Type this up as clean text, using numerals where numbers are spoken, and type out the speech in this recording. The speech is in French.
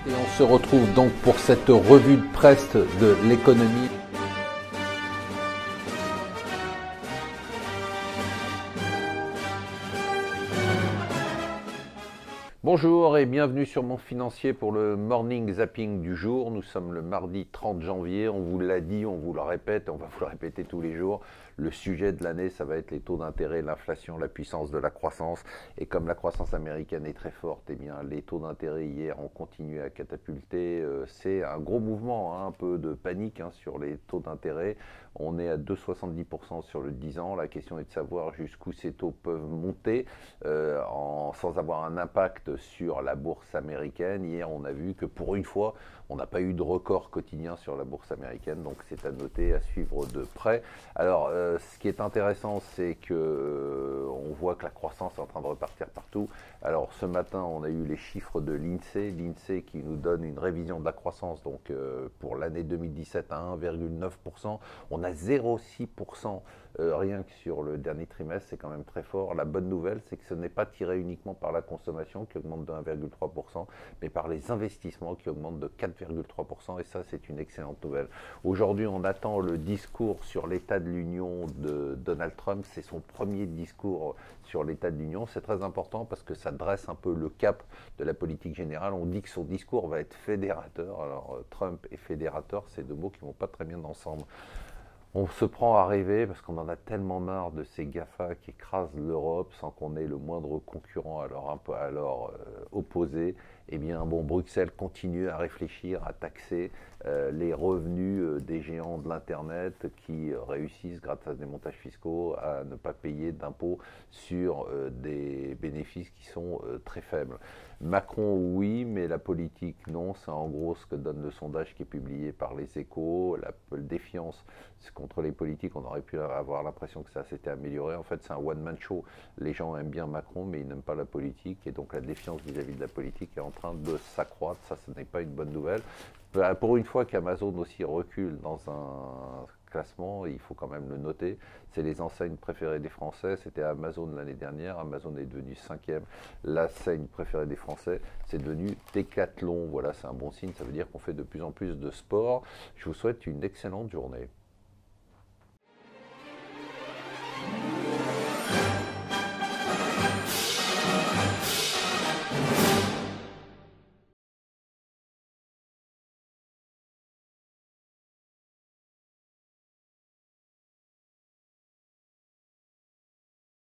Et on se retrouve donc pour cette revue de presse de l'économie. Bonjour et bienvenue sur Mon Financier pour le Morning Zapping du jour. Nous sommes le mardi 30 janvier, on vous l'a dit, on vous le répète, on va vous le répéter tous les jours. Le sujet de l'année, ça va être les taux d'intérêt, l'inflation, la puissance de la croissance. Et comme la croissance américaine est très forte, eh bien, les taux d'intérêt hier ont continué à catapulter. C'est un gros mouvement, un peu de panique sur les taux d'intérêt. On est à 2,70% sur le 10 ans. La question est de savoir jusqu'où ces taux peuvent monter sans avoir un impact sur la bourse américaine. Hier, on a vu que pour une fois, on n'a pas eu de record quotidien sur la bourse américaine, donc c'est à noter, à suivre de près. Alors, ce qui est intéressant, c'est que on voit que la croissance est en train de repartir partout. Alors, ce matin, on a eu les chiffres de l'INSEE qui nous donne une révision de la croissance, donc pour l'année 2017 à 1,9%. On a 0,6% rien que sur le dernier trimestre, c'est quand même très fort. La bonne nouvelle, c'est que ce n'est pas tiré uniquement par la consommation qui augmente de 1,3%, mais par les investissements qui augmentent de 4,3%, et ça, c'est une excellente nouvelle. Aujourd'hui, on attend le discours sur l'état de l'Union de Donald Trump. C'est son premier discours sur l'état de l'Union. C'est très important parce que ça dresse un peu le cap de la politique générale. On dit que son discours va être fédérateur. Alors, Trump et fédérateur, c'est deux mots qui ne vont pas très bien ensemble. On se prend à rêver parce qu'on en a tellement marre de ces GAFA qui écrasent l'Europe sans qu'on ait le moindre concurrent à leur opposé. Eh bien, bon, Bruxelles continue à réfléchir, à taxer les revenus des géants de l'Internet qui réussissent, grâce à des montages fiscaux, à ne pas payer d'impôts sur des bénéfices qui sont très faibles. Macron, oui, mais la politique, non. C'est en gros ce que donne le sondage qui est publié par Les Échos. La défiance contre les politiques, on aurait pu avoir l'impression que ça s'était amélioré. En fait, c'est un one-man show. Les gens aiment bien Macron, mais ils n'aiment pas la politique. Et donc, la défiance vis-à-vis de la politique est en train de s'accroître. Ça, ce n'est pas une bonne nouvelle. Pour une fois qu'Amazon aussi recule dans un classement, il faut quand même le noter, c'est les enseignes préférées des Français. C'était Amazon l'année dernière, Amazon est devenu 5e, l'enseigne préférée des Français, c'est devenu Decathlon. Voilà, c'est un bon signe, ça veut dire qu'on fait de plus en plus de sport. Je vous souhaite une excellente journée.